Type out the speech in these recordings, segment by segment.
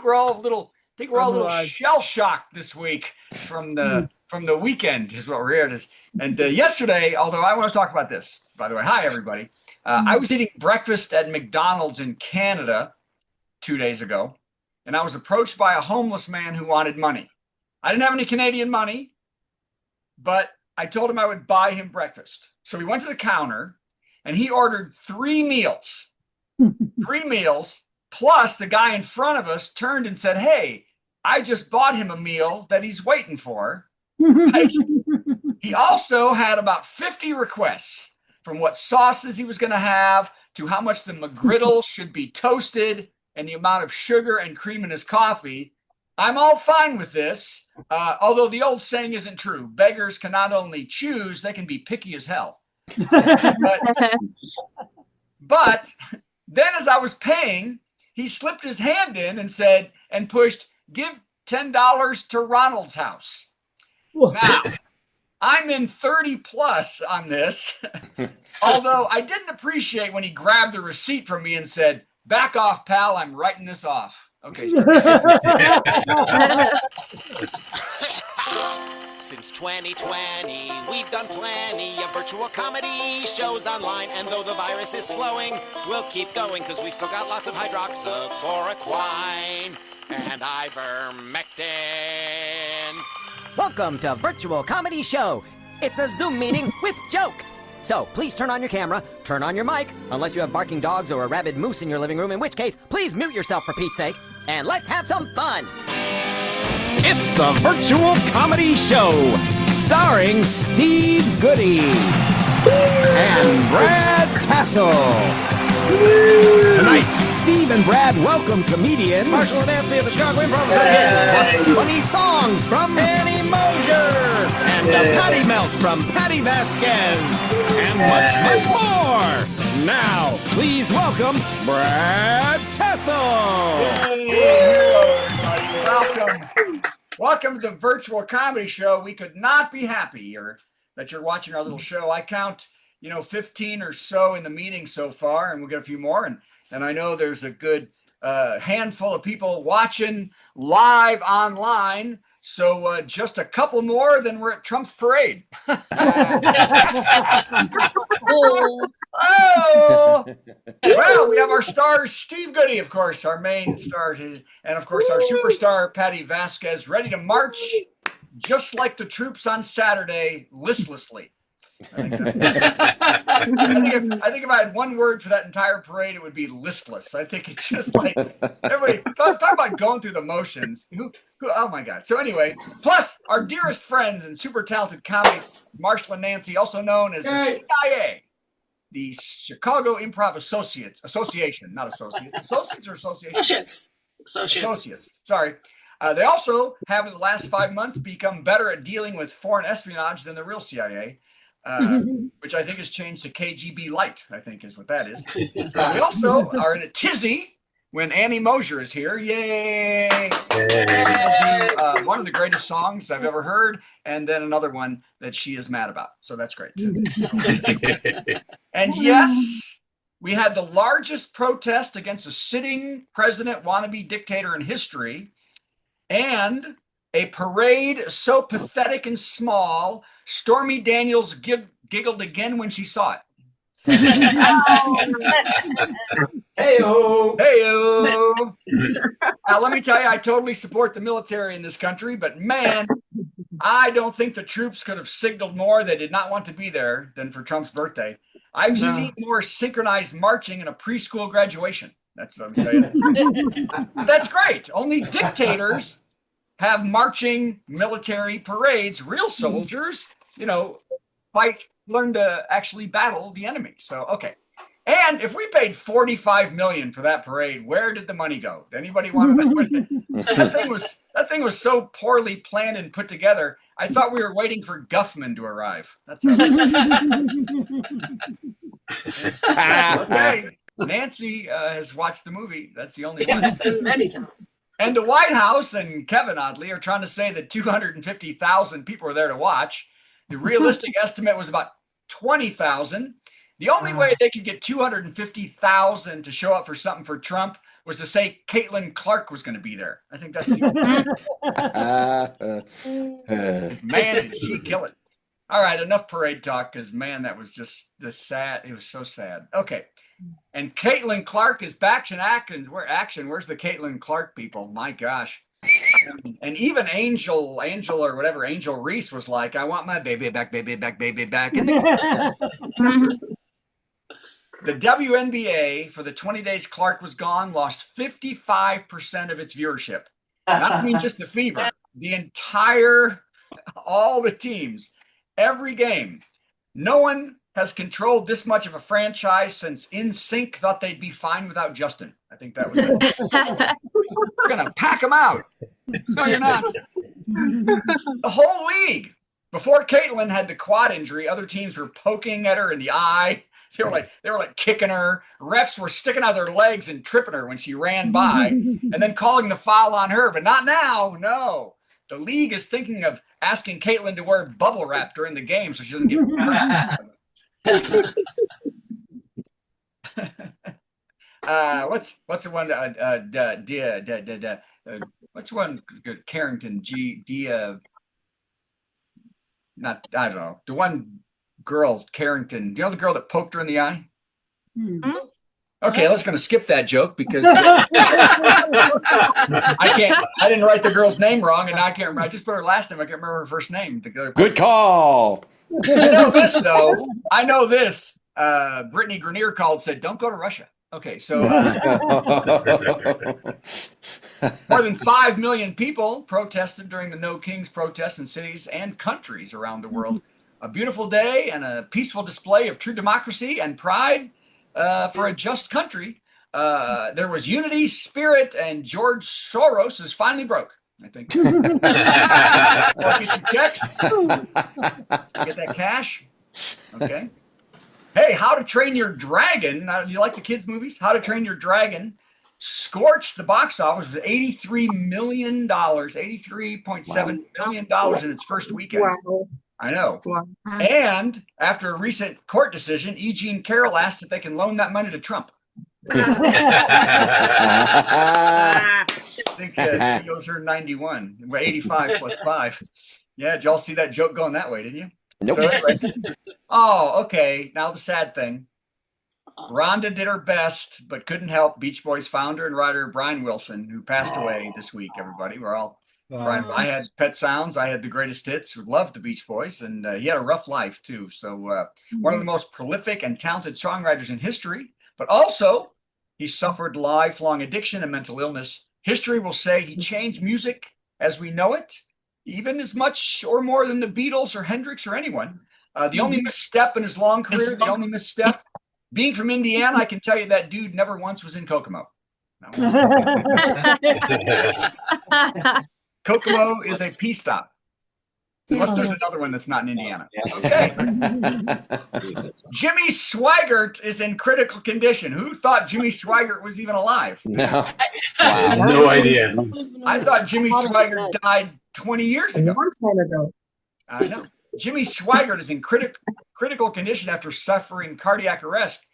we're all a little alive. shell shocked this week from the weekend is what we're here to. And yesterday, although I want to talk about this, by the way, hi everybody. I was eating breakfast at McDonald's in Canada 2 days ago, and I was approached by a homeless man who wanted money. I didn't have any Canadian money, but I told him I would buy him breakfast. So we went to the counter, and he ordered 3 meals. 3 meals, plus the guy in front of us turned and said, "Hey, I just bought him a meal that he's waiting for." Right? He also had about 50 requests, from what sauces he was going to have to how much the McGriddle should be toasted and the amount of sugar and cream in his coffee. I'm all fine with this, although the old saying isn't true. Beggars can not only choose, they can be picky as hell. But then as I was paying, he slipped his hand in and said, and pushed, "Give $10 to Ronald's house." Now, I'm in 30 plus on this, although I didn't appreciate when he grabbed the receipt from me and said, "Back off, pal, I'm writing this off." Okay. Since 2020, we've done plenty of virtual comedy shows online, and though the virus is slowing, we'll keep going because we've still got lots of hydroxychloroquine and ivermectin. Welcome to Virtual Comedy Show. It's a Zoom meeting with jokes. So please turn on your camera, turn on your mic, unless you have barking dogs or a rabid moose in your living room, in which case, please mute yourself for Pete's sake, and let's have some fun. It's the Virtual Comedy Show, starring Steve Goodie and Brad Tassell. Tonight, Steve and Brad welcome comedian Marshall and Nancy at the Chicago Improv. plus funny songs from Annie Mosier and a patty melt from Patti Vasquez and much more. Now, please welcome Brad Tassell. Welcome to the Virtual Comedy Show. We could not be happier that you're watching our little show. I count, 15 or so in the meeting so far, and we'll get a few more. And I know there's a good handful of people watching live online. So just a couple more, then we're at Trump's parade. Oh, well, we have our stars, Steve Goodie, of course, our main star, and of course our superstar, Patti Vasquez, ready to march just like the troops on Saturday, listlessly. I think if I had one word for that entire parade, it would be listless. I think it's just like everybody talk about going through the motions. Oh my God. So anyway, plus our dearest friends and super talented comedy, Marshall and Nancy, also known as the CIA. The Chicago Improv Association, not associates. Associates or associations? Associates. Sorry. They also have in the last 5 months become better at dealing with foreign espionage than the real CIA, which I think has changed to KGB Light, I think is what that is. We also are in a tizzy when Annie Mosier is here. Yay! One of the greatest songs I've ever heard, and then another one that she is mad about. So that's great. And yes, we had the largest protest against a sitting president wannabe dictator in history, and a parade so pathetic and small, Stormy Daniels giggled again when she saw it. Hey-o. Hey-o. Now, let me tell you, I totally support the military in this country, but man, I don't think the troops could have signaled more they did not want to be there than for Trump's birthday. I've seen more synchronized marching in a preschool graduation. That's what I'm saying. That's great. Only dictators have marching military parades. Real soldiers, learn to actually battle the enemy. So, okay. And if we paid $45 million for that parade, where did the money go? Did anybody want to know? That thing was so poorly planned and put together. I thought we were waiting for Guffman to arrive. That's okay. Nancy has watched the movie. That's the only one. Many times. And the White House and Kevin, oddly, are trying to say that 250,000 people were there to watch. The realistic estimate was about 20,000. The only way they could get 250,000 to show up for something for Trump was to say Caitlin Clark was going to be there. I think that's the man, did she kill it. All right, enough parade talk, because man, that was just sad. It was so sad. Okay. And Caitlin Clark is back in action. Where's the Caitlin Clark people? My gosh. And even Angel or whatever, Angel Reese was like, I want my baby back, baby back, baby back. And the WNBA, for the 20 days Clark was gone, lost 55% of its viewership. Not I mean just the Fever, all the teams, every game. No one has controlled this much of a franchise since NSYNC thought they'd be fine without Justin. I think that was it. We're going to pack them out. No, you're not. The whole league. Before Caitlin had the quad injury, other teams were poking at her in the eye. They were like kicking her. Refs were sticking out their legs and tripping her when she ran by, and then calling the foul on her. But not now. No. The league is thinking of asking Caitlin to wear bubble wrap during the game so she doesn't get what's the one? What's one? Carrington not I don't know. The one girl, Carrington. Do you know the girl that poked her in the eye? Mm-hmm. Okay, I was going to skip that joke because I didn't write the girl's name wrong, and I can't remember. I just put her last name. I can't remember her first name. Good call. I know this though. I know this. Brittany Grenier said, "Don't go to Russia." Okay, so more than 5 million people protested during the No Kings protests in cities and countries around the world. A beautiful day and a peaceful display of true democracy and pride for a just country. There was unity, spirit, and George Soros is finally broke, I think. Get your checks. Get that cash. Okay. Hey, How to Train Your Dragon. Now, do you like the kids' movies? How to Train Your Dragon scorched the box office with $83 million, $83.7 million in its first weekend. Wow. I know. Wow. And after a recent court decision, E. Jean Carroll asked if they can loan that money to Trump. I think he owes her 91, 85 plus 5. Yeah, did y'all see that joke going that way, didn't you? Nope. So anyway, okay. Now the sad thing. Rhonda did her best, but couldn't help Beach Boys founder and writer Brian Wilson, who passed away this week, everybody. We're all Brian. I had Pet Sounds. I had the Greatest Hits. Loved the Beach Boys, and he had a rough life too. So one of the most prolific and talented songwriters in history, but also he suffered lifelong addiction and mental illness. History will say he changed music as we know it, even as much or more than the Beatles or Hendrix or anyone. The only misstep in his long career, being from Indiana, I can tell you that dude never once was in Kokomo. Kokomo is a pee stop. Unless there's another one that's not in Indiana. Okay. Jimmy Swaggart is in critical condition. Who thought Jimmy Swaggart was even alive? No. Wow. No idea. I thought Jimmy Swaggart died 20 years ago. I know. Jimmy Swaggart is in critical condition after suffering cardiac arrest.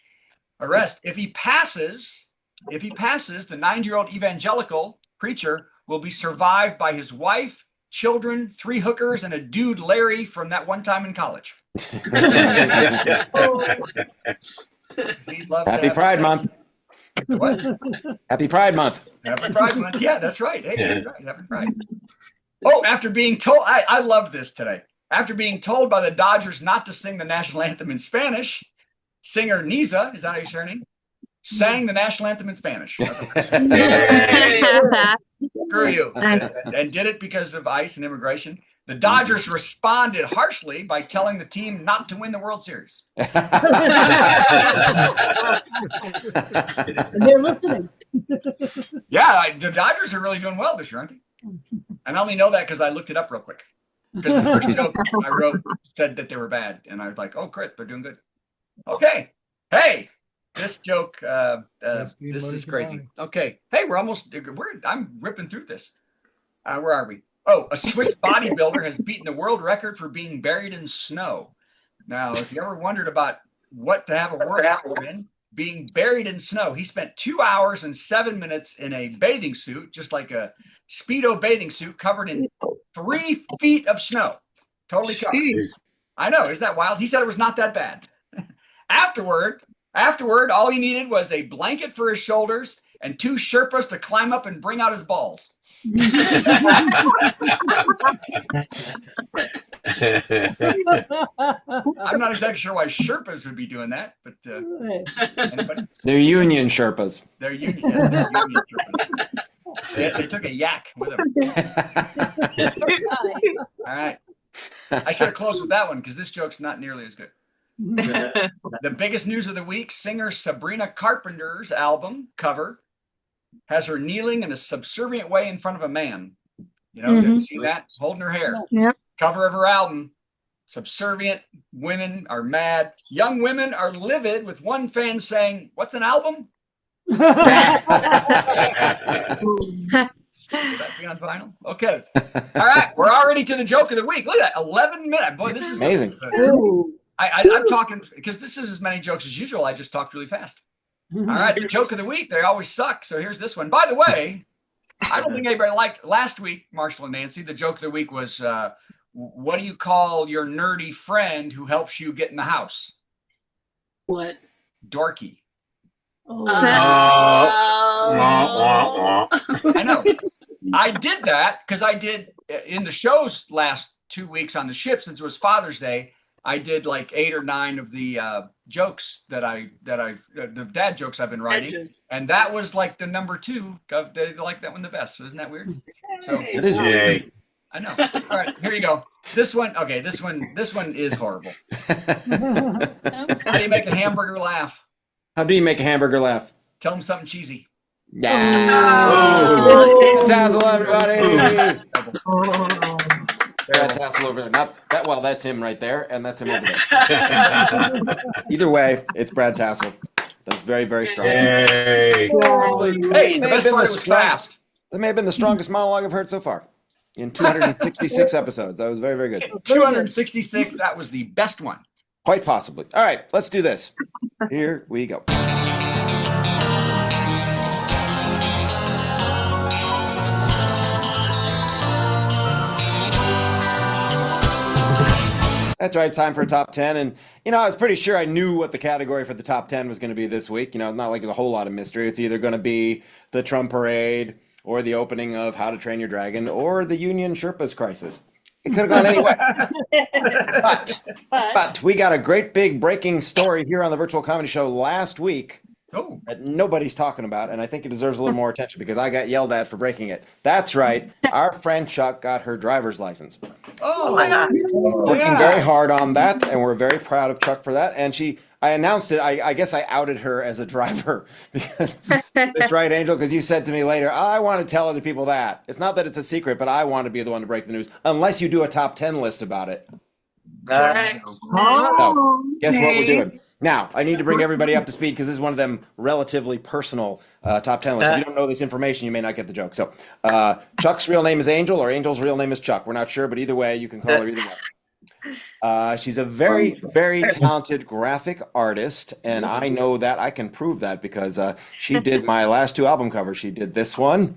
If he passes, the 90-year-old evangelical preacher will be survived by his wife, children, 3 hookers, and a dude, Larry, from that one time in college. Happy Pride Month. What? Happy Pride Month. Happy Pride Month. Yeah, that's right. Hey, Happy Pride. Oh, after being told, I love this today. After being told by the Dodgers not to sing the national anthem in Spanish, singer Niza, is that how you say her name? Sang the national anthem in Spanish. Screw you. Nice. And did it because of ICE and immigration. The Dodgers responded harshly by telling the team not to win the World Series. They're listening. Yeah, the Dodgers are really doing well this year, aren't they? And I only know that because I looked it up real quick. Because the first joke I wrote said that they were bad. And I was like, oh, crit, they're doing good. Okay. Hey, this joke, this is crazy. Okay. Hey, I'm ripping through this. Where are we? Oh, a Swiss bodybuilder has beaten the world record for being buried in snow. Now, if you ever wondered about what to have a world record in, being buried in snow. He spent 2 hours and 7 minutes in a bathing suit, just like a Speedo bathing suit, covered in 3 feet of snow. Totally covered. I know, isn't that wild? He said it was not that bad. Afterward, all he needed was a blanket for his shoulders and 2 Sherpas to climb up and bring out his balls. I'm not exactly sure why Sherpas would be doing that, but anybody? They're Union Sherpas. They're Union Sherpas. They took a yak with them. All right. I should have closed with that one because this joke's not nearly as good. The biggest news of the week, singer Sabrina Carpenter's album cover has her kneeling in a subservient way in front of a man. You know, have you seen that? Holding her hair. Yep. Cover of her album. Subservient women are mad. Young women are livid, with one fan saying, "What's an album?" Would that be on vinyl? Okay. All right. We're already to the joke of the week. Look at that. 11 minutes. Boy, this is amazing. I'm talking because this is as many jokes as usual. I just talked really fast. All right. The joke of the week. They always suck. So here's this one. By the way, I don't think anybody liked last week, Marshall and Nancy. The joke of the week was, what do you call your nerdy friend who helps you get in the house? What? Dorky. I know. I did that because I did in the shows last 2 weeks on the ship, since it was Father's Day. I did like 8 or 9 of the jokes the dad jokes I've been writing, and that was like the number 2. They like that one the best. So isn't that weird? So It is weird. I know. All right, here you go. This one is horrible. How do you make a hamburger laugh? How do you make a hamburger laugh? Tell them something cheesy. Yeah. Tassell, everybody. Brad Tassell over there. Not that well. That's him right there, and that's him over there. Either way, it's Brad Tassell. That's very, very strong. Hey, the best part was fast. That may have been the strongest monologue I've heard so far in 266 episodes. That was very, very good. 266. That was the best one. Quite possibly. All right, let's do this. Here we go. That's right, time for a top 10. And, I was pretty sure I knew what the category for the top 10 was going to be this week. It's not like there's a whole lot of mystery. It's either going to be the Trump parade or the opening of How to Train Your Dragon or the Union Sherpas crisis. It could have gone anyway. But we got a great big breaking story here on the Virtual Comedy Show last week that nobody's talking about, and I think it deserves a little more attention because I got yelled at for breaking it. That's right. Our friend Chuck got her driver's license. Oh my God. Working very hard on that, and we're very proud of Chuck for that. And I announced it. I guess I outed her as a driver because that's right, Angel, because you said to me later, I want to tell other people that. It's not that it's a secret, but I want to be the one to break the news, unless you do a top 10 list about it. Correct. So, guess what we're doing? Now, I need to bring everybody up to speed because this is one of them relatively personal top 10 lists. If you don't know this information, you may not get the joke. So, Chuck's real name is Angel, or Angel's real name is Chuck. We're not sure, but either way, you can call her either way. She's a very, very talented graphic artist, and I know that. I can prove that because she did my last 2 album covers. She did this one.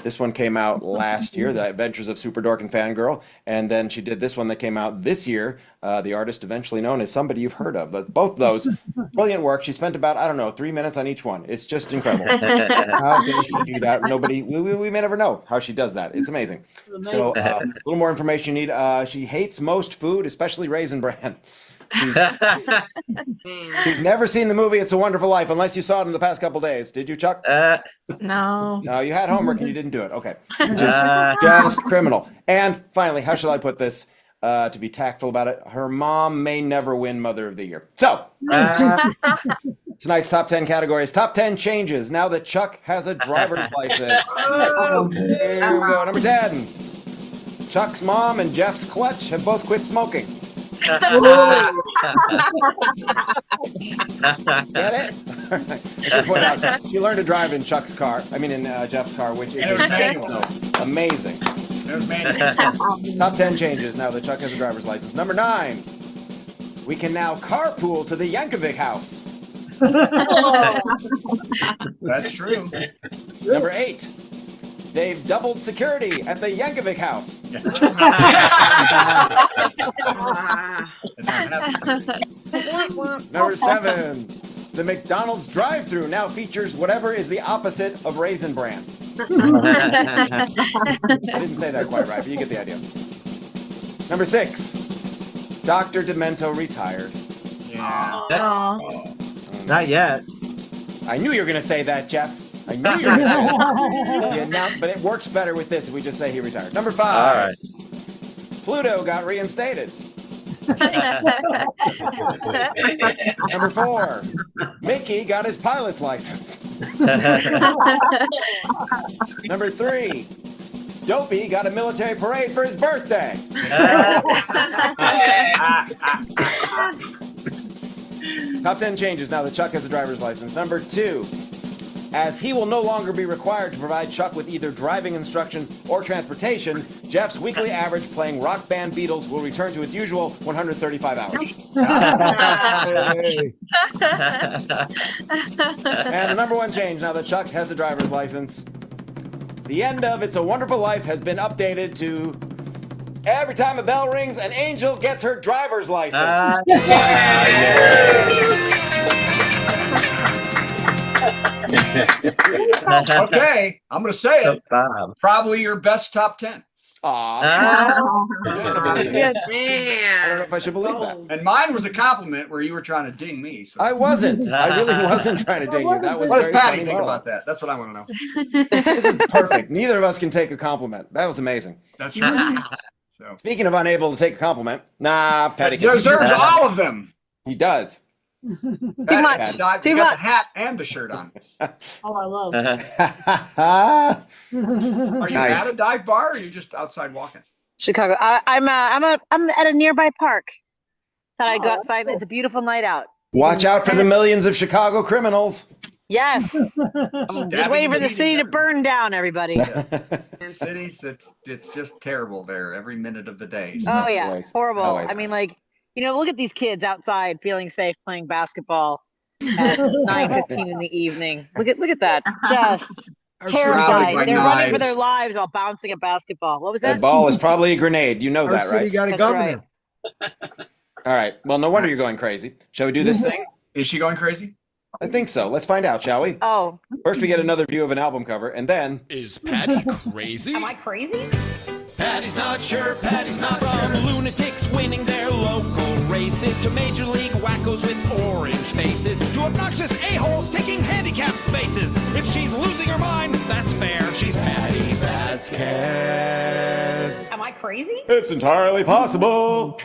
This one came out last year, The Adventures of Super Dork and Fangirl, and then she did this one that came out this year, the artist eventually known as somebody you've heard of. But both those, brilliant work. She spent about, 3 minutes on each one. It's just incredible. How can she do that? We may never know how she does that. It's amazing. So a little more information you need. She hates most food, especially Raisin Bran. She's never seen the movie It's a Wonderful Life unless you saw it in the past couple days. Did you, Chuck? No. No, you had homework and you didn't do it. Okay. Just criminal. And finally, how should I put this to be tactful about it? Her mom may never win Mother of the Year. So, tonight's top 10 categories. Top 10 changes now that Chuck has a driver's license. Here we go. Number 10. Chuck's mom and Jeff's clutch have both quit smoking. Get it? I should point out, she learned to drive in Chuck's car. I mean, in Jeff's car, which is amazing. It was manual. Top 10 changes now that Chuck has a driver's license. Number 9. We can now carpool to the Yankovic house. That's true. Number 8. They've doubled security at the Yankovic house. Number 7. The McDonald's drive-thru now features whatever is the opposite of Raisin Bran. I didn't say that quite right, but you get the idea. Number 6. Dr. Demento retired. Yeah. Not yet. I knew you were going to say that, Jeff. I knew you were going to say that. But it works better with this if we just say he retired. Number 5. All right. Pluto got reinstated. Number 4. Mickey got his pilot's license. Number 3. Dopey got a military parade for his birthday. Top 10 changes now that Chuck has a driver's license. Number 2. As he will no longer be required to provide Chuck with either driving instruction or transportation, Jeff's weekly average playing rock band Beatles will return to its usual 135 hours. And the number 1 change now that Chuck has a driver's license. The end of It's a Wonderful Life has been updated to every time a bell rings, an angel gets her driver's license. Okay, I'm going to say it. Probably your best top 10. I don't know if I should believe that. And mine was a compliment where you were trying to ding me. So. I wasn't. I really wasn't trying to ding you. That was What does very Patty funny. think about that? That's what I want to know. This is perfect. Neither of us can take a compliment. That was amazing. That's right. So Speaking of unable to take a compliment, Patty he deserves all of them. He does. Too much. You got Too the much. hat and the shirt on. Oh, I love. Are you Nice. at a dive bar or are you just outside walking? Chicago. I'm at a nearby park. Thought I'd go outside. It's a beautiful night out. Watch out for the millions of Chicago criminals. Yes. I'm just waiting for the city to burn down, everybody. Cities, it's just terrible there every minute of the day. So. Oh yeah, Always. horrible. Always. I mean, like, look at these kids outside feeling safe playing basketball at 9:15 in the evening. Look at that. Just surrounded by terrified. They're running for knives. their lives while bouncing a basketball. What was That that? ball is probably a grenade. You know Our that, city right? got a That's governor. All right. Well, no wonder you're going crazy. Shall we do this thing? Is she going crazy? I think so. Let's find out, shall we? Oh, First, we get another view of an album cover, and then Is Patty crazy? am I crazy? Patty's not sure, Patty's not sure. From lunatics winning their local races to major league wackos with orange faces to obnoxious a-holes taking handicapped spaces. If she's losing her mind, that's fair. She's Patti Vasquez. Am I crazy? it's entirely possible.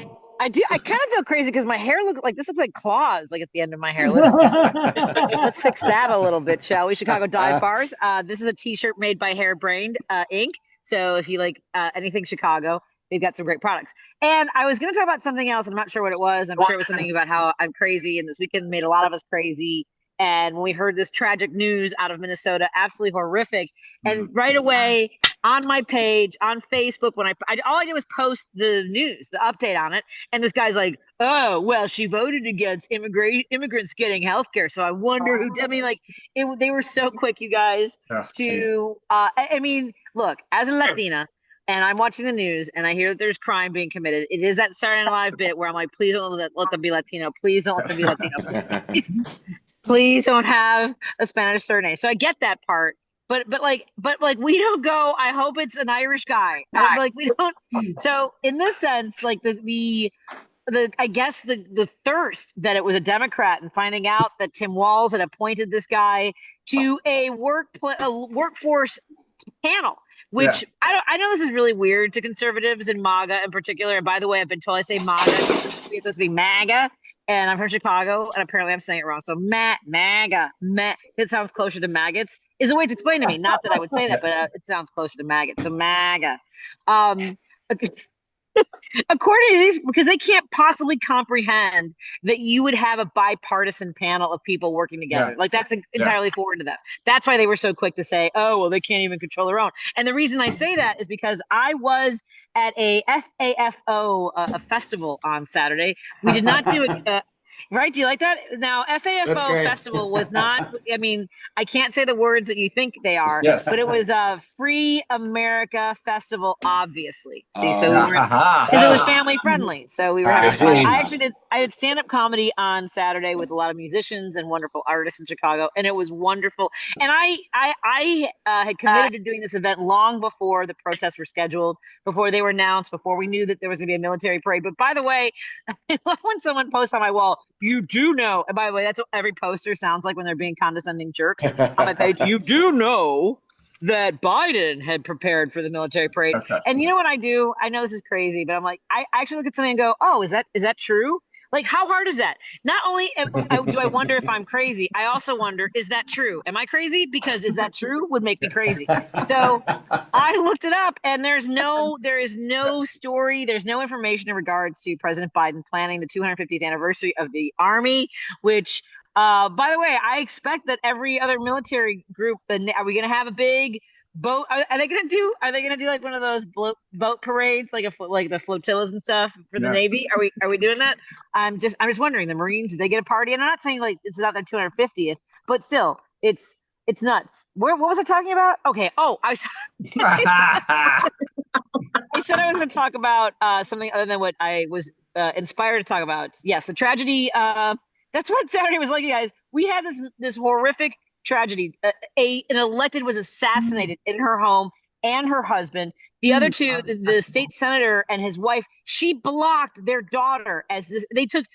I kind of feel crazy because my hair looks like claws, like at the end of my hair. Let's fix that a little bit, shall we? Chicago Dive Bars. This is a T-shirt made by Hairbrained Inc. So if you like anything Chicago, they've got some great products. And I was going to talk about something else. I'm not sure what it was. I'm sure it was something about how I'm crazy, and this weekend made a lot of us crazy. And when we heard this tragic news out of Minnesota, absolutely horrific. And right away on my page on Facebook, when all I did was post the news, the update on it. And this guy's like, oh, well, she voted against immigrants getting health care. So I wonder who did. I mean, like, they were so quick, you guys, I mean, look, as a Latina, and I'm watching the news and I hear that there's crime being committed. It is that Saturday Night Live bit where I'm like, please don't let them be Latino. Please don't let them be Latino. Please don't have a Spanish surname. So I get that part. But like we don't go, I hope it's an Irish guy. Like we don't. So in this sense, like the I guess the thirst that it was a Democrat and finding out that Tim Walz had appointed this guy to a workforce panel, which I know this is really weird to conservatives and MAGA in particular. And by the way, I've been told I say MAGA. It's supposed to be MAGA. And I'm from Chicago, and apparently I'm saying it wrong. So MAGA, it sounds closer to maggots, is a way to explain to me. Not that I would say that, but it sounds closer to maggots. So MAGA. According to these, because they can't possibly comprehend that you would have a bipartisan panel of people working together. Like that's entirely foreign to them. That's why they were so quick to say, oh, well, they can't even control their own. And the reason I say that is because I was at a FAFO a festival on Saturday. We did not do it. Right? Do you like that? Now, That's FAFO great. Festival was not, I mean, I can't say the words that you think they are, Yes. but it was a Free America Festival, obviously. See, so Oh. we were, because it was family friendly. So we were having fun. Good. I did stand-up comedy on Saturday with a lot of musicians and wonderful artists in Chicago, and it was wonderful. And I had committed to doing this event long before the protests were scheduled, before they were announced, before we knew that there was going to be a military parade. But by the way, I love when someone posts on my wall, you do know, and by the way, that's what every poster sounds like when they're being condescending jerks on my page. You do know that Biden had prepared for the military parade. Okay. And you know what I do? I know this is crazy, but I'm like, I actually look at something and go, oh, is that true? Like, how hard is that? Not only do I wonder if I'm crazy, I also wonder, is that true? Am I crazy? Because is that true would make me crazy. So I looked it up, and there is no story, there's no information in regards to President Biden planning the 250th anniversary of the Army, which, by the way, I expect that every other military group, are we going to have a big boat? Are they going to do like one of those boat parades, like the flotillas and stuff for the Navy? Are we doing that? I'm just wondering, the Marines, do they get a party? And I'm not saying like it's not their 250th, but still, it's nuts. What was I talking about? Okay. Oh, I said I was going to talk about something other than what I was inspired to talk about. Yes, the tragedy. That's what Saturday was like, you guys. We had this horrific tragedy. An elected was assassinated in her home, and her husband. The other two, the state senator and his wife, she blocked their daughter as this.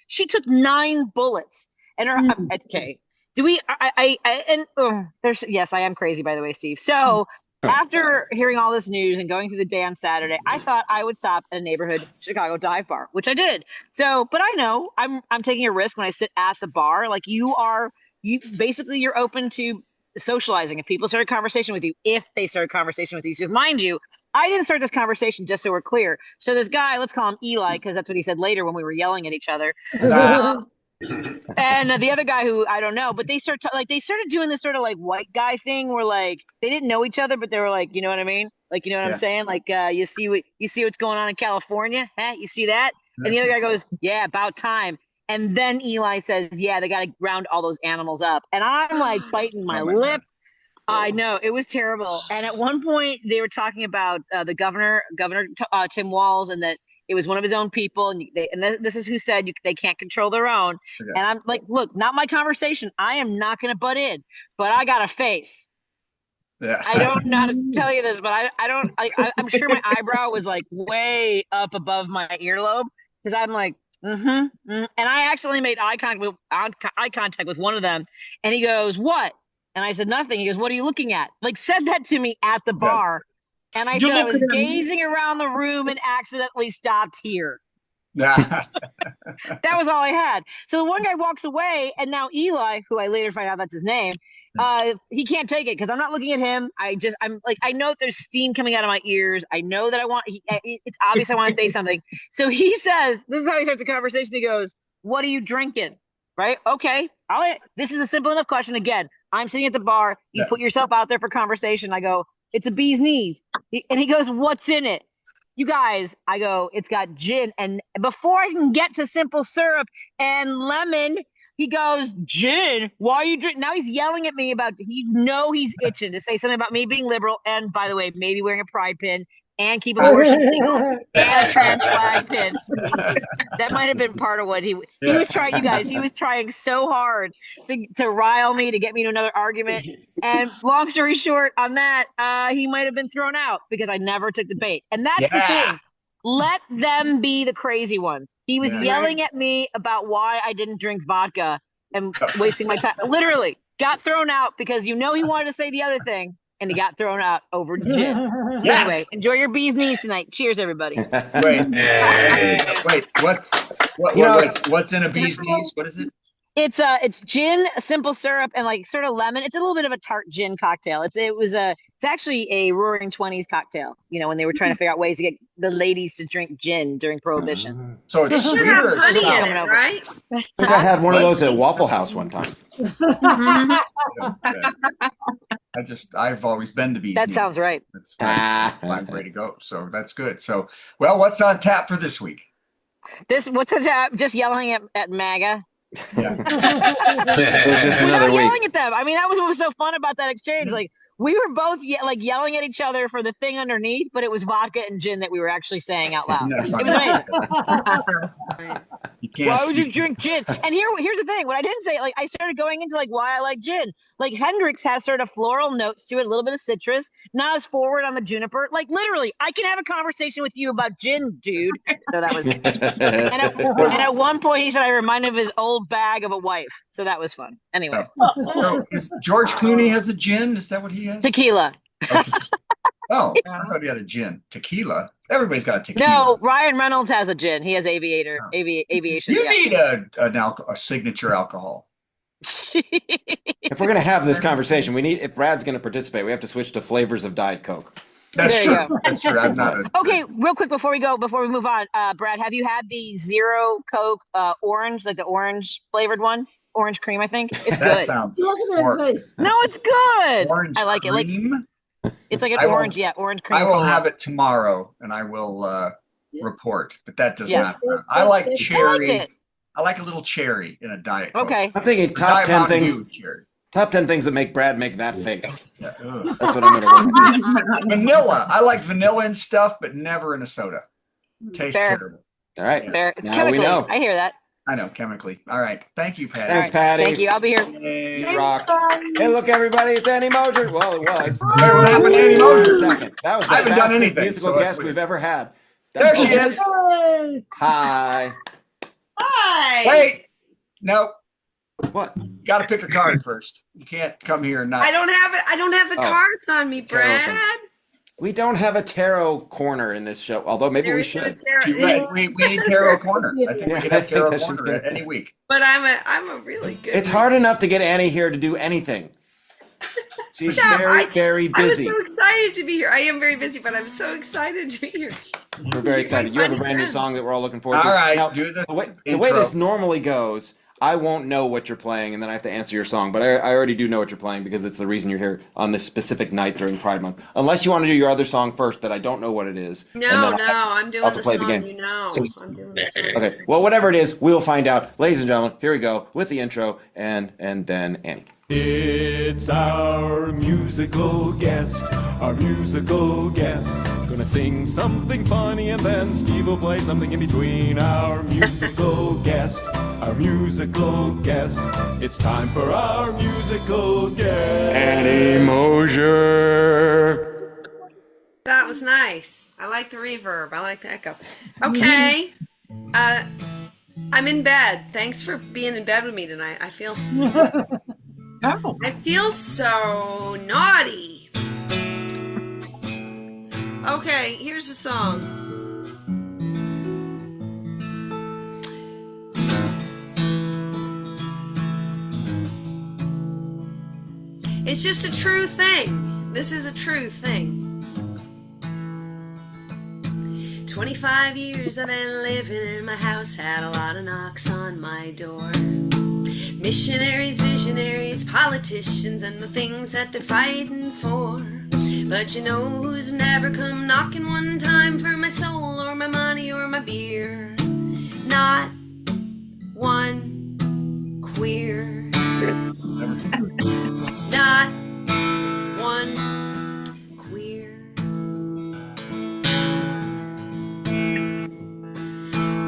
She took 9 bullets, and her. Okay. Do we? Yes, I am crazy, by the way, Steve. So after hearing all this news and going through the day on Saturday, I thought I would stop at a neighborhood Chicago dive bar, which I did. So, but I know I'm taking a risk when I sit at the bar. Like you're open to socializing. If people start a conversation with you, so mind you, I didn't start this conversation, just so we're clear. So this guy, let's call him Eli, because that's what he said later when we were yelling at each other. And the other guy who I don't know, but they started doing this sort of like white guy thing where like they didn't know each other, but they were like, you know what I mean? Like, you know what I'm saying? Like, you see what's going on in California? Huh? You see that? And the other guy goes, yeah, about time. And then Eli says, yeah, they got to round all those animals up. And I'm like biting my lip. God. I know, it was terrible. And at one point they were talking about the Governor Tim Walz, and that it was one of his own people. And this is who said they can't control their own. Okay. And I'm like, look, not my conversation. I am not going to butt in, but I got a face. Yeah. I don't know how to tell you this, but I'm sure my eyebrow was like way up above my earlobe, because I'm like, and I accidentally made eye contact with one of them, and he goes, "What?" And I said, "Nothing." He goes, "What are you looking at?" Like, said that to me at the bar, and I said I was gazing around the room and accidentally stopped here. That was all I had. So the one guy walks away, and now Eli, who I later find out that's his name, he can't take it because I'm not looking at him. I'm like, I know there's steam coming out of my ears. I know that it's obvious I want to say something. So he says, this is how he starts the conversation. He goes, "What are you drinking?" Right? Okay. This is a simple enough question. Again, I'm sitting at the bar. You put yourself out there for conversation. I go, "It's a bee's knees." And he goes, "What's in it?" You guys, I go, "It's got gin." And before I can get to simple syrup and lemon, he goes, "Gin? Why are you drinking?" Now he's yelling at me about, he's itching to say something about me being liberal. And by the way, maybe wearing a pride pin and keep abortion legal and a trans flag pin. That might have been part of what he was trying. You guys, he was trying so hard to rile me, to get me to another argument. And long story short on that, he might have been thrown out because I never took the bait. And that's the thing. Let them be the crazy ones. He was yelling at me about why I didn't drink vodka and wasting my time. Literally got thrown out because he wanted to say the other thing, and he got thrown out over gin. Anyway, enjoy your beef knees tonight. Cheers, everybody. Wait, what's in a bee's knees? What is it? It's gin, simple syrup, and like sort of lemon. It's a little bit of a tart gin cocktail. It's actually a Roaring Twenties cocktail. You know, when they were trying to figure out ways to get the ladies to drink gin during Prohibition. So it's sweet or honey in it, right? I think I had one of those at Waffle House one time. I've always been the bee's That knees. sounds right. That's my way to go. So that's good. So, well, what's on tap for this week? What's on tap? Just yelling at MAGA. It was just another Without week. yelling at them. I mean, that was what was so fun about that exchange. Like we were both yelling at each other for the thing underneath, but it was vodka and gin that we were actually saying out loud. No, It was amazing. You can't Why would you drink gin? And here's the thing. What I didn't say, like I started going into like why I like gin. Like Hendrix has sort of floral notes to it, a little bit of citrus, not as forward on the juniper. Like literally, I can have a conversation with you about gin, dude. So that was and at one point he said I remind him of his old bag of a wife. So that was fun. Anyway. So is George Clooney has a gin? Is that what he has? Tequila. Okay. Oh, I thought he had a gin. Tequila. Everybody's got a tequila. No, Ryan Reynolds has a gin. He has aviation. You need a signature alcohol. If we're gonna have this conversation, if Brad's gonna participate, we have to switch to flavors of Diet Coke. That's true. That's true. I'm not Okay, real quick before we move on, Brad, have you had the Zero Coke orange, like the orange flavored one? Orange cream, I think. It's that good. sounds Look at that face. No, it's good. Orange I like cream? it. Like it's like an I will- orange, orange cream. I will cola. have it tomorrow, and I will report. But that does Yes. not sound. I like I cherry. like it. I like a little cherry in a Diet Coke. Okay. I'm thinking top Diet 10 Mountain things. Dew cherry. Top 10 things that make Brad make that face. Yeah. That's what I'm gonna work Vanilla. I like vanilla and stuff, but never in a soda. Tastes Fair. terrible. with. All right. Fair. It's Now we chemically. know. I hear that. I know chemically. All right. Thank you, Patty. Thanks, All right. Patty. Thank you. I'll be here. Yay. You rock. Hey, look, everybody, it's Annie Moser. Well, it was. Hey, what happened to Annie Moser? Second. That was the I haven't done fastest anything, musical so that's guest weird. we've ever had. There she is. Hey. Hi. Hi. Wait. No. What? Got to pick a card first. You can't come here and not. I don't have it. I don't have the Oh. cards on me, Tarot Brad. We don't have a tarot corner in this show, although maybe we should. We need Tarot Corner. I think we Yeah, should I have think Tarot that should Corner be- any week. But I'm a really good. It's hard enough to get Annie here to do anything. She's Stop. very, very I was busy. so excited to be here. I am very busy, but I'm so excited to be here. We're very excited. You have a brand new song that we're all looking forward to. All right, Now, do the way intro. this normally goes, I won't know what you're playing, and then I have to answer your song. But I already do know what you're playing because it's the reason you're here on this specific night during Pride Month. Unless you want to do your other song first that I don't know what it is. and No, then I'm I'll doing have the to play song. the game. You know, I'm doing the song. Okay, well, whatever it is, we'll find out. Ladies and gentlemen, here we go with the intro and then Annie. It's our musical guest, Gonna sing something funny and then Steve will play something in between. Our musical guest. It's time for our musical guest. Annie Moser. That was nice. I like the reverb. I like the echo. Okay. I'm in bed. Thanks for being in bed with me tonight. I feel so naughty. Okay, here's the song. It's just a true thing. This is a true thing. 25 years I've been living in my house, had a lot of knocks on my door. Missionaries, visionaries, politicians, and the things that they're fighting for. But you know who's never come knocking one time for my soul or my money or my beer? Not one queer. Not one queer.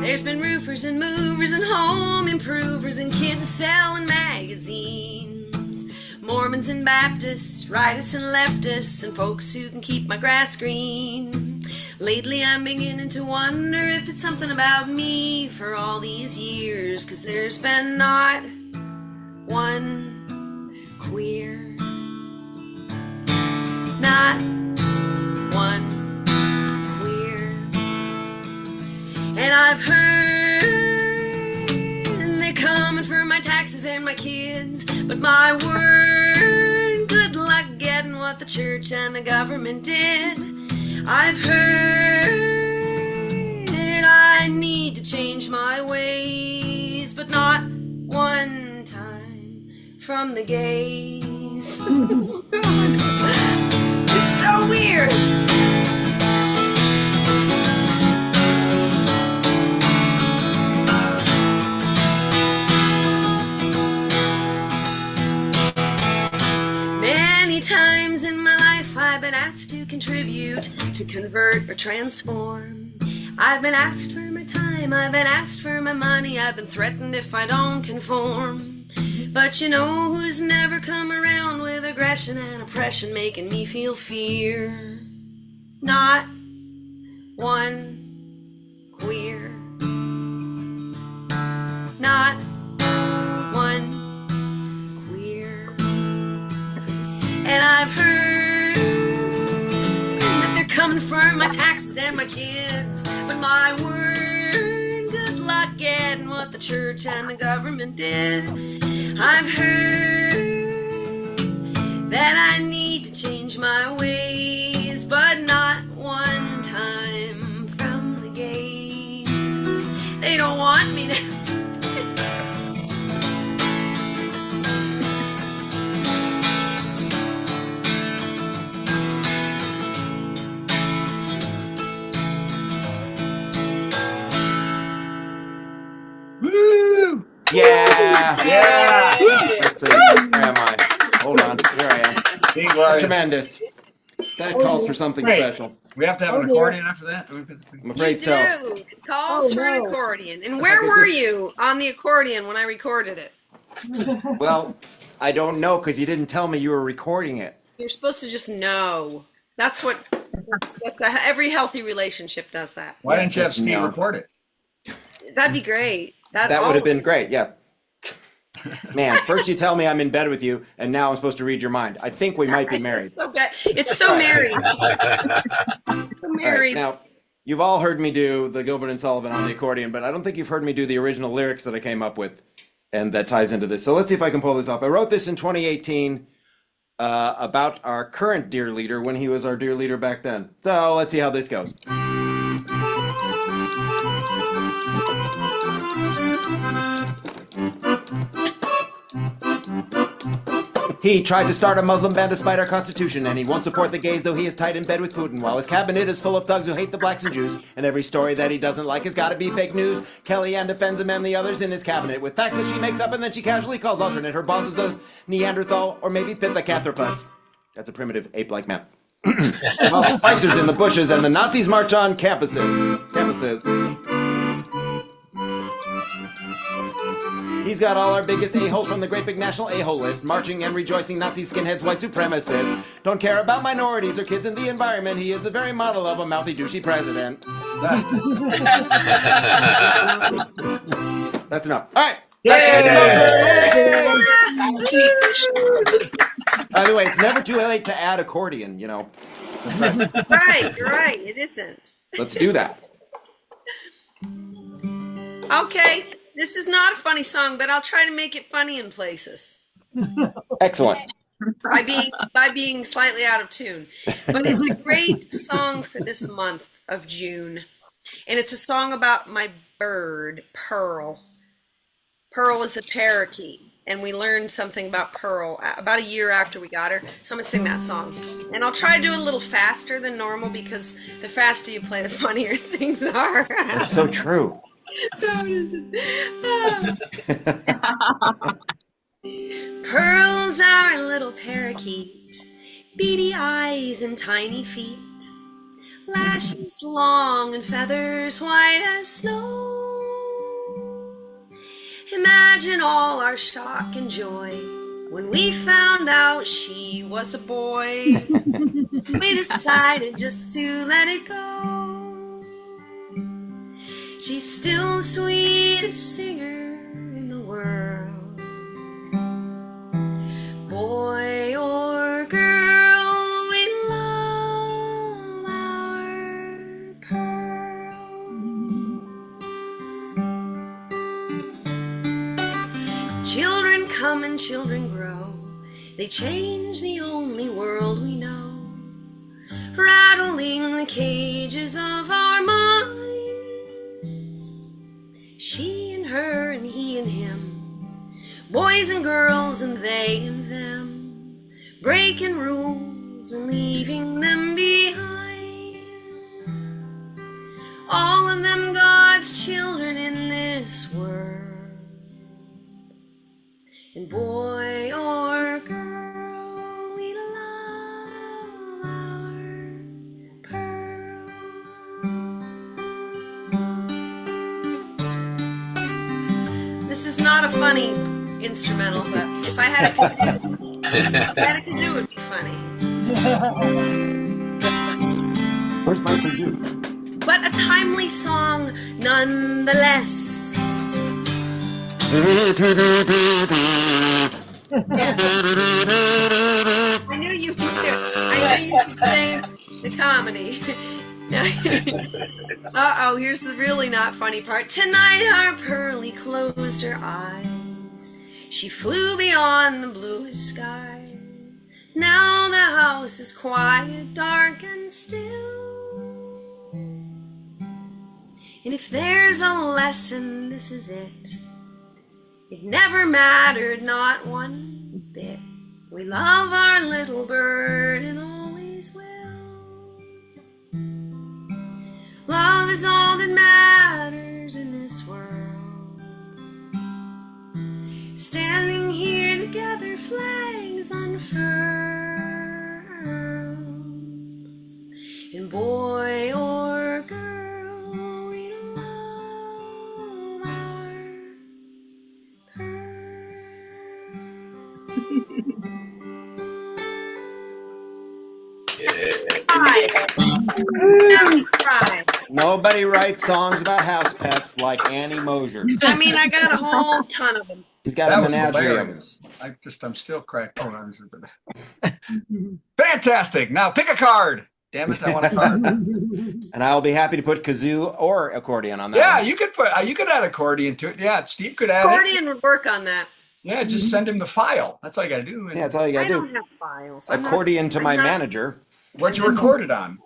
There's been roofers and movers and home improvers and kids selling magazines, Mormons and Baptists, rightists and leftists, and folks who can keep my grass green. Lately I'm beginning to wonder if it's something about me for all these years, 'cause there's been not one queer. Not one queer. And I've heard they're coming for my taxes and my kids, but my word, good luck getting what the church and the government did. I've heard I need to change my ways, but not one time from the gays. It's so weird. convert or transform. I've been asked for my time, I've been asked for my money, I've been threatened if I don't conform. But you know who's never come around with aggression and oppression making me feel fear? Not one queer. Not one queer. And I've heard that they're coming for my taxes and my kids. But my word, good luck getting what the church and the government did. I've heard that I need to change my ways, but not one time from the gays. They don't want me now. Woo! Yeah. Yeah. Let's see. Where am I? Hold on. Here I am. That's tremendous. That calls for something Wait. special. We have to have an accordion after that? I'm afraid You so. do. It calls for an accordion. And where were you on the accordion when I recorded it? Well, I don't know because you didn't tell me you were recording it. You're supposed to just know. That's what. Every healthy relationship does that. Why didn't you have Just Steve no. record it? That'd be great. That would have been great, yeah. Man, first you tell me I'm in bed with you, and now I'm supposed to read your mind. I think we might be married. It's so good. It's so married. So All right, married. now, you've all heard me do the Gilbert and Sullivan on the accordion, but I don't think you've heard me do the original lyrics that I came up with, and that ties into this. So let's see if I can pull this off. I wrote this in 2018 about our current dear leader when he was our dear leader back then. So let's see how this goes. He tried to start a Muslim ban despite our constitution, and he won't support the gays, though he is tight in bed with Putin, while his cabinet is full of thugs who hate the blacks and Jews, and every story that he doesn't like has got to be fake news. Kellyanne defends him and the others in his cabinet with facts that she makes up and then she casually calls alternate. Her boss is a Neanderthal or maybe Pithecanthropus. That's a primitive ape-like man. While Spicer's in the bushes and the Nazis march on campuses. He's got all our biggest a-holes from the great big national a-hole list, marching and rejoicing Nazi skinheads, white supremacists. Don't care about minorities or kids in the environment. He is the very model of a mouthy, douchey president. That's enough. All right. By the way, it's never too late to add accordion, you know. Right, you're right. It isn't. Let's do that. Okay. This is not a funny song, but I'll try to make it funny in places. Excellent. By being slightly out of tune. But it's a great song for this month of June. And it's a song about my bird, Pearl. Pearl is a parakeet. And we learned something about Pearl about a year after we got her. So I'm going to sing that song. And I'll try to do it a little faster than normal because the faster you play, the funnier things are. That's so true. Pearl's our little parakeet, beady eyes and tiny feet, lashes long and feathers white as snow. Imagine all our shock and joy when we found out she was a boy. We decided just to let it go. She's still the sweetest singer in the world. Boy or girl, we love our Pearl. Children come and children grow. They change the only world we know, rattling the cages of our minds. She and her and he and him, boys and girls and they and them, breaking rules and leaving them behind. All of them God's children in this world. And boy or girl, we love our Pearl. This is not a funny instrumental, but if I had a kazoo, it would be funny. Where's my kazoo? But a timely song nonetheless. Yeah. I knew you could do. I knew you could say the comedy. Uh-oh, here's the really not funny part. Tonight our Pearly closed her eyes. She flew beyond the bluest skies. Now the house is quiet, dark and still. And if there's a lesson, this is it. It never mattered, not one bit. We love our little bird and always will. Love is all that matters in this world. Standing here together, flags unfurled. And boy or girl, we love our Nobody writes songs about house pets like Annie Mosier. I mean, I got a whole ton of them. He's got a menagerie of them. I'm still cracked. Hold on. Fantastic. Now pick a card. Damn it, I want a card. And I'll be happy to put kazoo or accordion on that. Yeah, one. you could add accordion to it. Yeah, Steve could add Accordion would work on that. Yeah, just send him the file. That's all you got to do. Yeah, that's all you got to do. I don't have files. Accordion to my manager. What'd you record it on?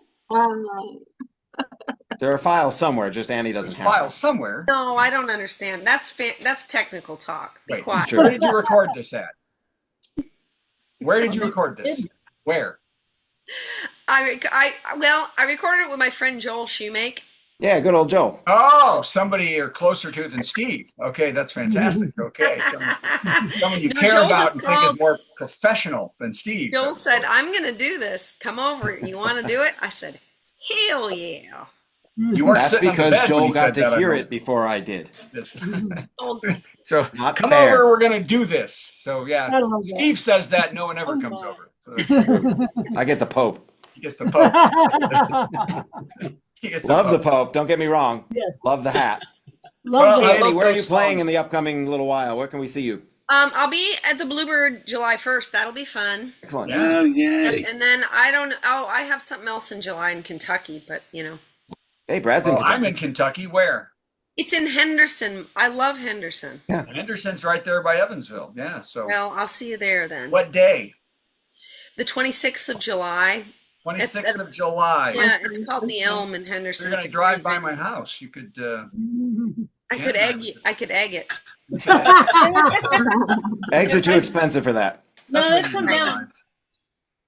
There are files somewhere, just Annie doesn't have files somewhere. No, I don't understand. That's technical talk. Be quiet. Where did you record this at? Where did you record this? Where? I recorded it with my friend Joel Shoemake. Yeah, good old Joel. Oh, somebody you're closer to than Steve. Okay, that's fantastic. Okay, someone you care Joel about just and think is more professional than Steve. Joel said, "I'm going to do this. Come over. You want to do it?" I said, "Hell yeah." You weren't That's sitting on the because bed Joel when you got said to that, hear I it before I did. So Not come fair. over. We're going to do this. So yeah, Steve says that no one ever comes over. So I get the Pope. he gets the Pope. Love the Pope. Don't get me wrong. Yes. Love the hat. Love Hey, the Annie, where are you those playing songs. in the upcoming little while? Where can we see you? I'll be at the Bluebird July 1st. That'll be fun. Excellent. Oh, Yep, yay. and then I have something else in July in Kentucky, but Hey, Brad's in Kentucky. I'm in Kentucky. Where? it's in Henderson. I love Henderson. Yeah. Henderson's right there by Evansville. Yeah. So Well, I'll see you there then. what day? The 26th of July. 26th of July. Yeah, it's called the Elm in Henderson. You're going It's to a drive great by my venue. house. You could. I could egg you. I could egg it. Eggs are too expensive for that. No, That's let's what come you down. find.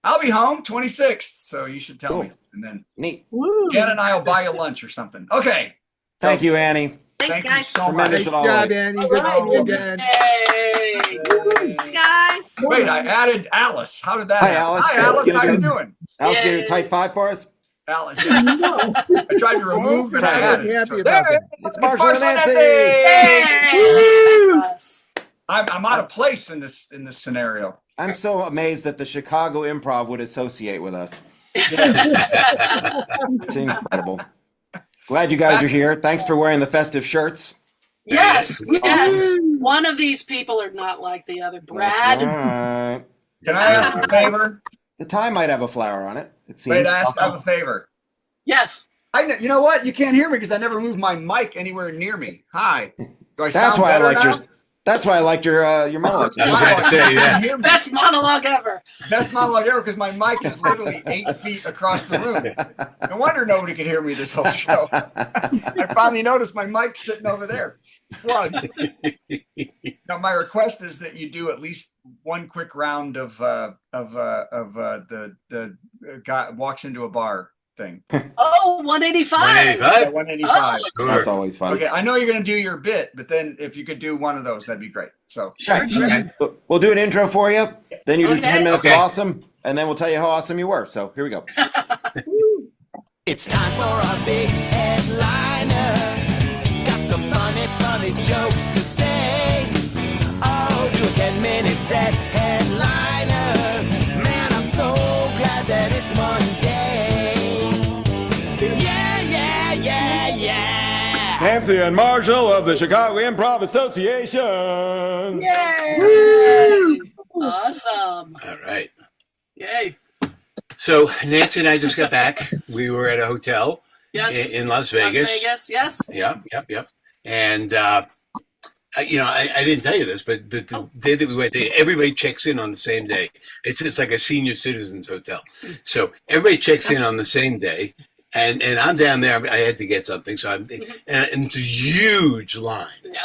I'll be home 26th, so you should tell Cool. me. And then Neat. Woo. Jan and I will buy you lunch or something. Okay. Thank you, Annie. Thanks, Thank you guys. so much. Tremendous as Good job, always. Annie. Good to see you again. Yay! Guys. Wait, I added Alice. How did that Hi, happen? Alice. Hi, Alice. How you doing? Alice, get a tight five for us. Alice. Yeah. I tried to remove and I Try added. to be happy So about there that. It's It's Marshall and Nancy. Hey! That's us. I'm out of place in this scenario. I'm so amazed that the Chicago Improv would associate with us. It's incredible. Glad you guys are here. Thanks for wearing the festive shirts. Yes, yes. One of these people are not like the other. Brad. That's right. Can I ask a favor? The tie might have a flower on it. It seems. Wait, I have a favor. Yes. You know what? You can't hear me because I never moved my mic anywhere near me. Hi. Do I That's sound why I better liked now? your. That's why I liked your monologue. I was about to say, yeah. Hear me. Best monologue ever. Best monologue ever because my mic is literally 8 feet across the room. No wonder nobody could hear me this whole show. I finally noticed my mic's sitting over there. Plug. Now my request is that you do at least one quick round of the guy walks into a bar thing. Oh, 185. 185? 185. That's always fun. Okay, I know you're going to do your bit, but then if you could do one of those, that'd be great. So Right. We'll do an intro for you. Then you do Okay. 10 minutes Okay. of awesome, and then we'll tell you how awesome you were. So here we go. It's time for our big headliner. Got some funny, funny jokes to say. Sunset headliner. Man, I'm so glad that it's Monday. Yeah, yeah, yeah, yeah. Nancy and Marshall of the Chicago Improv Association. Yay! Awesome. All right. Yay. So Nancy and I just got back. We were at a hotel Yes. in Las Vegas. Las Vegas, yes. Yep. And, I didn't tell you this, but the day that we went there, everybody checks in on the same day. It's like a senior citizens hotel. So everybody checks in on the same day. And I'm down there. I had to get something. So and it's huge lines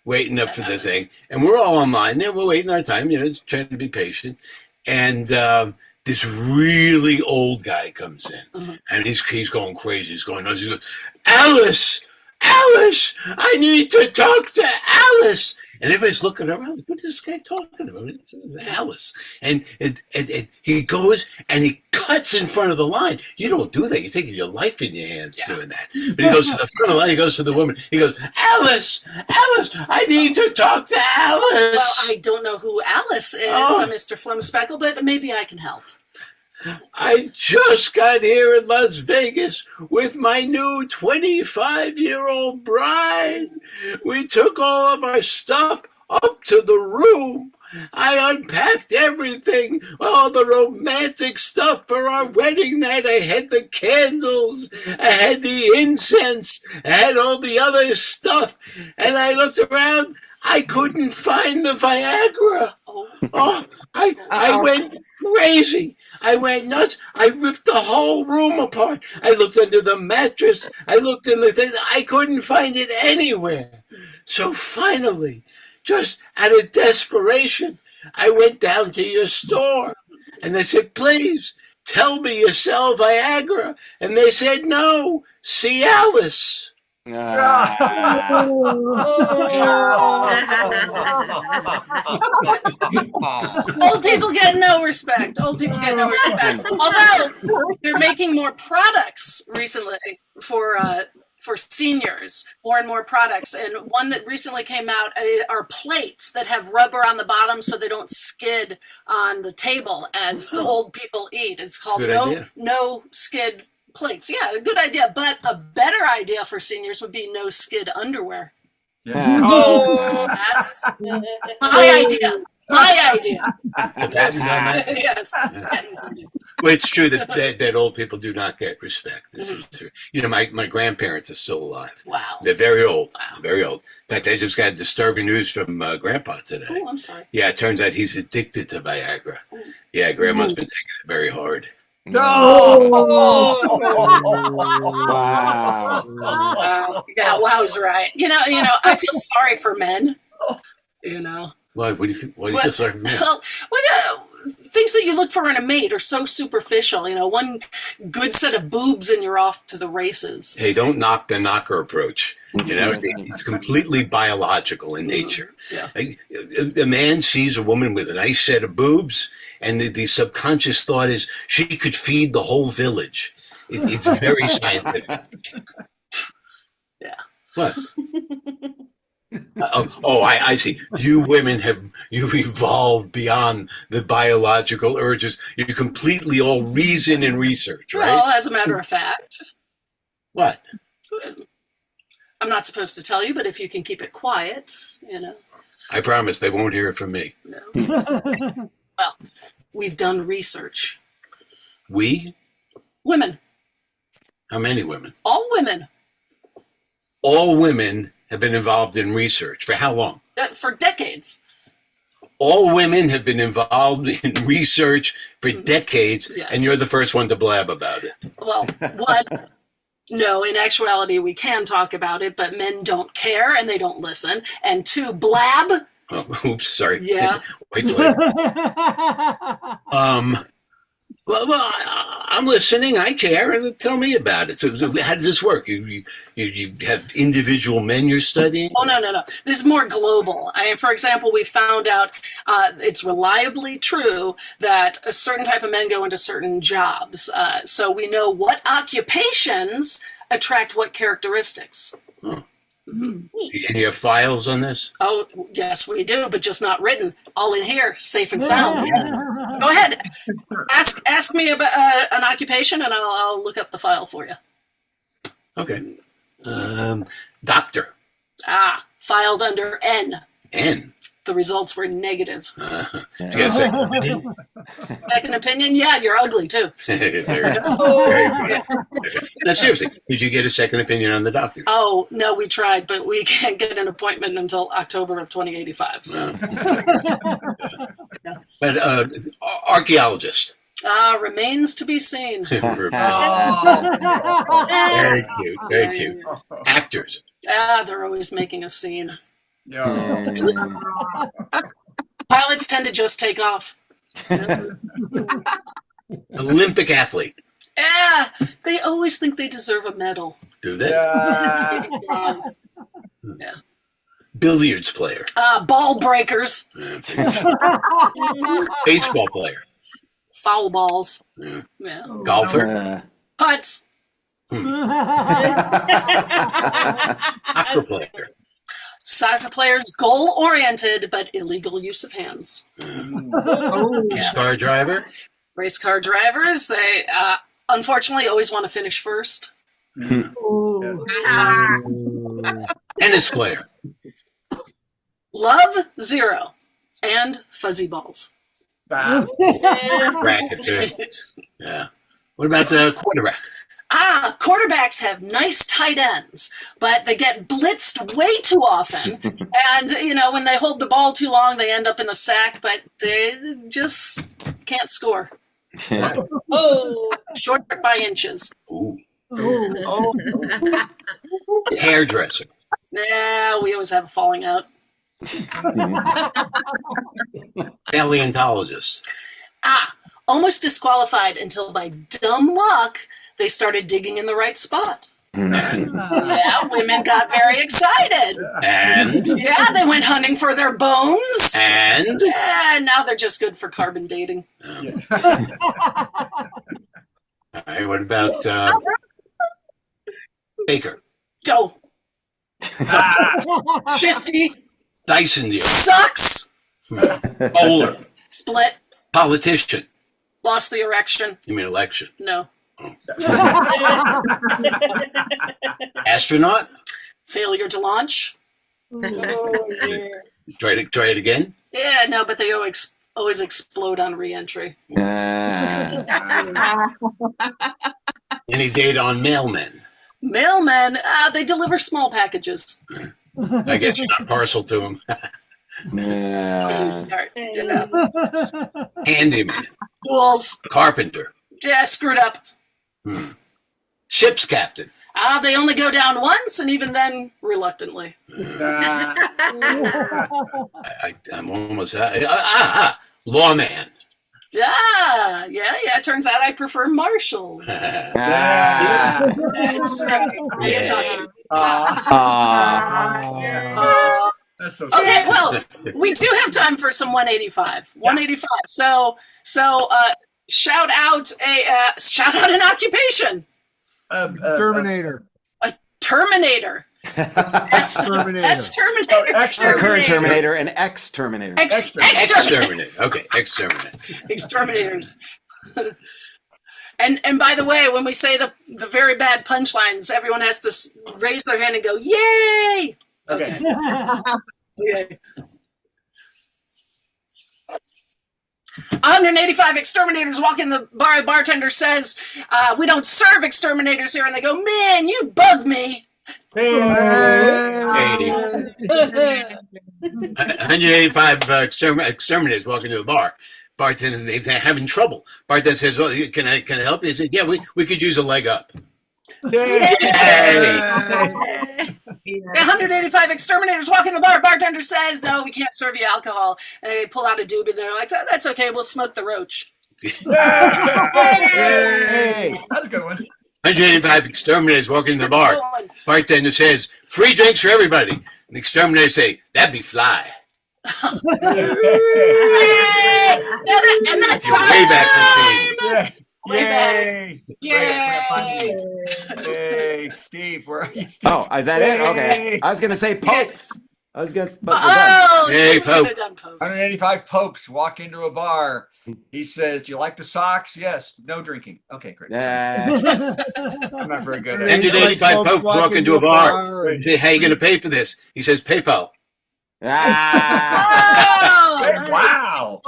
waiting up for the thing. And we're all online there. We're waiting our time, trying to be patient. And this really old guy comes in. And he's going crazy. He's going nuts. He goes, Alice, I need to talk to Alice. And everybody's looking around. What's this guy talking about? It's Alice. And he goes and he cuts in front of the line. You don't do that. You're taking your life in your hands doing that. But he goes to the front of the line. He goes to the woman. He goes, Alice, I need to talk to Alice. Well, I don't know who Alice is, Mr. Flumspeckle, but maybe I can help. I just got here in Las Vegas with my new 25-year-old bride. We took all of our stuff up to the room. I unpacked everything, all the romantic stuff for our wedding night. I had the candles, I had the incense, I had all the other stuff. And I looked around, I couldn't find the Viagra. I went crazy. I went nuts. I ripped the whole room apart. I looked under the mattress. I looked in the thing. I couldn't find it anywhere. So finally, just out of desperation, I went down to your store. And I said, please, tell me you sell Viagra. And they said, no, see Alice. Old people get no respect. Although they're making more products recently for seniors, more and more products. And one that recently came out are plates that have rubber on the bottom so they don't skid on the table as the old people eat. It's called No Skid plates. Yeah, a good idea. But a better idea for seniors would be no skid underwear. Yeah. That's my idea. Yes. Well, it's true that old people do not get respect. This is true. My grandparents are still alive. Wow. They're very old. Wow. Very old. In fact, I just got disturbing news from Grandpa today. Oh, I'm sorry. Yeah, it turns out he's addicted to Viagra. Yeah, Grandma's been taking it very hard. No! Wow. Yeah, wow's right. I feel sorry for men. Why? What do you feel sorry for me? Well, things that you look for in a mate are so superficial. One good set of boobs and you're off to the races. Hey, don't knock the knocker approach. It's completely biological in nature. Yeah. A man sees a woman with a nice set of boobs, and the subconscious thought is she could feed the whole village. It's very scientific. Yeah. What? I see. You women you've evolved beyond the biological urges. You're completely all reason and research, right? Well, as a matter of fact. What? I'm not supposed to tell you, but if you can keep it quiet, I promise they won't hear it from me. No. Well, we've done research. We? Women. How many women? All women. All women have been involved in research. For how long? For decades. All women have been involved in research for decades, yes. And you're the first one to blab about it. Well, one, no, in actuality, we can talk about it, but men don't care and they don't listen. And two, blab. Oh, oops, sorry. Yeah. Wait till Well, I'm listening. I care. Tell me about it. So how does this work? You have individual men you're studying? Oh, no. This is more global. For example, we found out it's reliably true that a certain type of men go into certain jobs. So we know what occupations attract what characteristics. Huh. And you have files on this? Oh, yes, we do, but just not written. All in here, safe and sound. Yes. Go ahead. Ask me about an occupation, and I'll look up the file for you. Okay. Doctor. Filed under N. N. The results were negative. Do you get a second opinion? Second opinion? Yeah, you're ugly, too. Very good. Now, seriously, did you get a second opinion on the doctors? Oh, no, we tried, but we can't get an appointment until October of 2085. So. But archaeologist. Remains to be seen. Very cute. Very cute. Actors. They're always making a scene. Pilots tend to just take off. Olympic athlete. They always think they deserve a medal. Do they? Yeah. Billiards player. Ball breakers. Baseball player. Foul balls. Yeah. Yeah. Golfer. Putts. Soccer player. Soccer players, goal-oriented, but illegal use of hands. Race car driver. Race car drivers, they unfortunately always want to finish first. Tennis player. Love, 0. And fuzzy balls. Racketeer. Yeah. What about the quarterback? Quarterbacks have nice tight ends, but they get blitzed way too often. And, when they hold the ball too long, they end up in the sack, but they just can't score. Short by inches. Hairdresser. Yeah, we always have a falling out. Paleontologist. Almost disqualified until by dumb luck, they started digging in the right spot. Yeah, women got very excited. And? Yeah, they went hunting for their bones. And? Yeah, now they're just good for carbon dating. All right, what about Baker? Doe. Shifty. Dyson deal. Sucks. Bowler. Split. Politician. Lost the erection. You mean election? No. Oh. Astronaut. Failure to launch. Try it again. Yeah, no, but they always explode on re-entry. Any data on mailmen? Mailmen, they deliver small packages. I guess you're not partial to them. Handyman. Tools. Carpenter. Yeah, screwed up. Ship's captain. They only go down once, and even then, reluctantly. I'm almost lawman. Yeah. Turns out I prefer marshals. That's right. That's so okay, well, we do have time for some 185. 185. So shout out an occupation. Terminator. A Terminator. That's Terminator. Current Terminator and ex-Terminator. Exterminator. Okay, exterminator. Exterminators. And by the way, when we say the very bad punchlines, everyone has to raise their hand and go, "Yay!" Okay. Okay. 185 exterminators walk in the bar. The bartender says, "We don't serve exterminators here," and they go, "Man, you bug me." 185 exterminators walk into the bar. Bartender says they're having trouble. Bartender says, "Well, can I help you?" He said, "Yeah, we could use a leg up." 185 exterminators walk in the bar. Bartender says, "No, we can't serve you alcohol." And they pull out a doobie. They're like, "That's okay. We'll smoke the roach." That's a good one. 185 exterminators walk into the bar. Bartender says, "Free drinks for everybody." And the exterminators say, "That'd be fly." And that's Payback machine. Yay! Yay! Yay! Steve, where are you, Steve? Oh, is that it? Okay. Yay! I was going to say popes. I was going to. Oh, Hey, so we could Pope. have done popes. 185 popes walk into a bar. He says, "Do you like the socks?" Yes. No drinking. Okay, great. Yeah. I'm not very good at And it. did 85 Pope walk into a bar and- and say, "How you going to pay for this?" He says, "PayPal." Ah. Oh, Hey, nice. wow!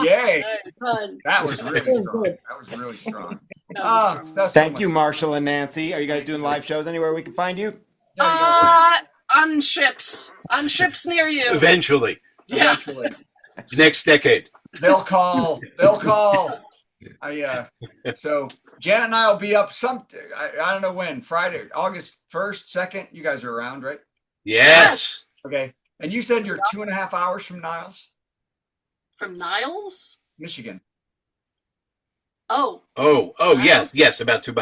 Yay! Fun. That was really strong. That was really strong. That was strong. That's so Thank much you, fun. Marshall and Nancy. Are you guys doing live shows anywhere we can find you? On ships near you. Eventually, Yeah. Eventually. next decade. They'll call. They'll call. So Janet and I will be up I don't know when, Friday, August 1st, 2nd. You guys are around, right? Yes. Okay. And you said you're 2.5 hours from Niles, From Niles? Michigan. Oh. Oh, Niles? yes. About 2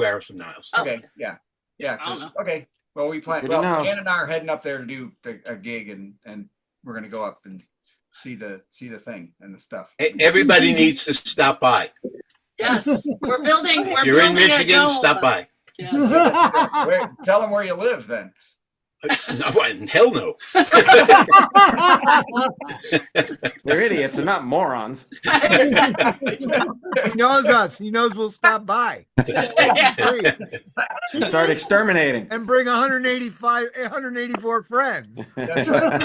hours from Niles. Oh. Okay. Yeah. Yeah. I don't know. Okay. Well, we plan. Good to Well, know. Janet and I are heading up there to do a gig, and we're gonna go up and see the thing and the stuff. Everybody needs to stop by. Yes. We're building. If you're in Michigan, stop by. Yes. Tell them where you live, then. No, hell no. They're idiots. They're not morons. He knows us. He knows we'll stop by. Free. Start exterminating. And bring 184 friends. That's right.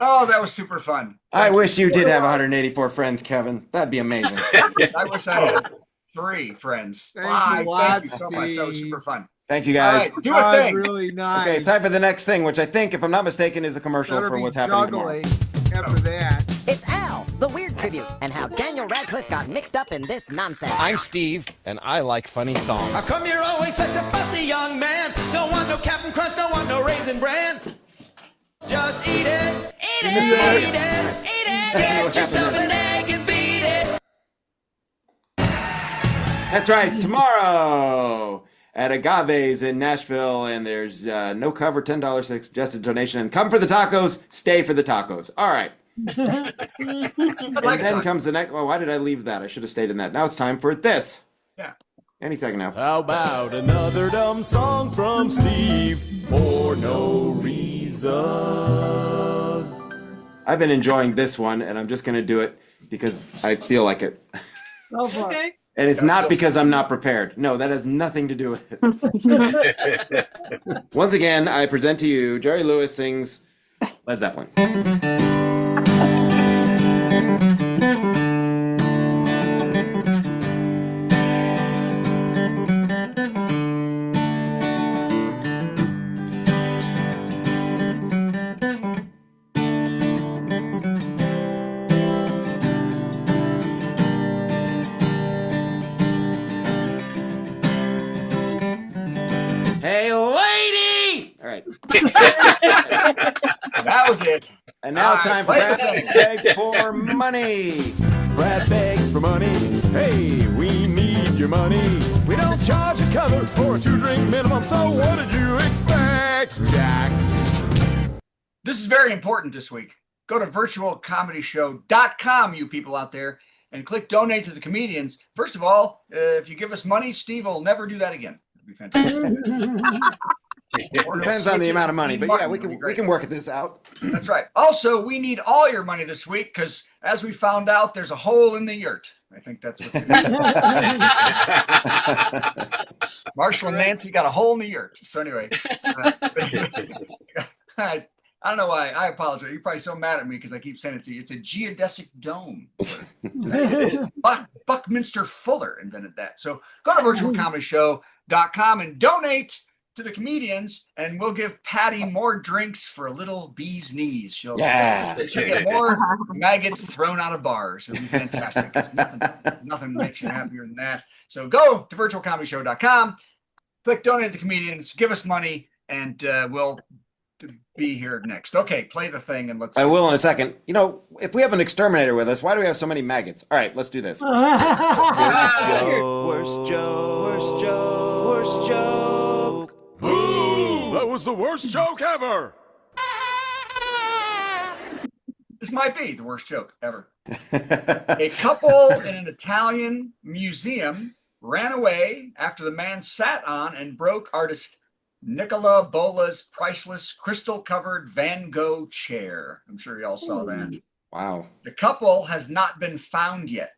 Oh, that was super fun. I wish you did have 184 friends, Kevin. That'd be amazing. I wish I had 3 friends. Thanks Bye. a lot, Thank you so much. That was Steve. super fun. Thank you, All guys. right, do a thing. Really nice. Okay, it's time for the next thing, which I think, if I'm not mistaken, is a commercial Better for be what's happening tomorrow. juggling after that. It's Al, the weird tribute, and how Daniel Radcliffe got mixed up in this nonsense. I'm Steve, and I like funny songs. How come you're always such a fussy young man? Don't want no Captain Crunch, don't want no Raisin Bran. Just eat it, eat it, eat it, eat it. Get yourself an egg and beat it. That's right, it's tomorrow at Agave's in Nashville, and there's no cover, $10 suggested donation, and come for the tacos, stay for the tacos. All right. And then comes the next. Well, why did I leave that? I should have stayed in that. Now it's time for this. Yeah. Any second now. How about another dumb song from Steve for no reason? I've been enjoying this one, and I'm just going to do it because I feel like it. Okay. And it's not because I'm not prepared. No, that has nothing to do with it. Once again, I present to you Jerry Lewis sings Led Zeppelin. Hey, lady! All right. That was it. And now it's All time for right, Brad Beg for Money. Brad begs for money. Hey, we need your money. We don't charge a cover or a 2-drink minimum, so what did you expect, Jack? This is very important this week. Go to virtualcomedyshow.com, you people out there, and click donate to the comedians. First of all, if you give us money, Steve will never do that again. It'd be fantastic. Depends on the amount of money, but yeah, we can work this out. That's right. Also, we need all your money this week because, as we found out, there's a hole in the yurt. I think that's what Marshall and Nancy got a hole in the yurt. So anyway, I don't know why. I apologize. You're probably so mad at me because I keep saying it to you. It's a geodesic dome. Buckminster Fuller invented that. So go to virtualcomedyshow.com and donate to the comedians, and we'll give Patty more drinks for a little bee's knees. She'll get more maggots thrown out of bars. It'll be fantastic. Nothing makes you happier than that. So go to virtualcomedyshow.com, click donate to the comedians, give us money, and we'll be here next. Okay, play the thing and let's. I will in a second. You know, if we have an exterminator with us, why do we have so many maggots? All right, let's do this. Worst joke, worst joke, worst joke, worst joke. Boo! That was the worst joke ever. This might be the worst joke ever. A couple in an Italian museum ran away after the man sat on and broke artist Nicola Bola's priceless crystal-covered Van Gogh chair. I'm sure you all saw that. Wow. The couple has not been found yet,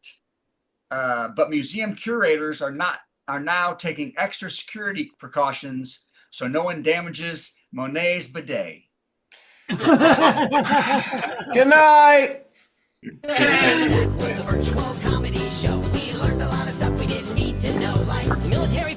but museum curators are now taking extra security precautions so no one damages Monet's bidet. Good night. That was the virtual comedy show. We learned a lot of stuff we didn't need to know, like military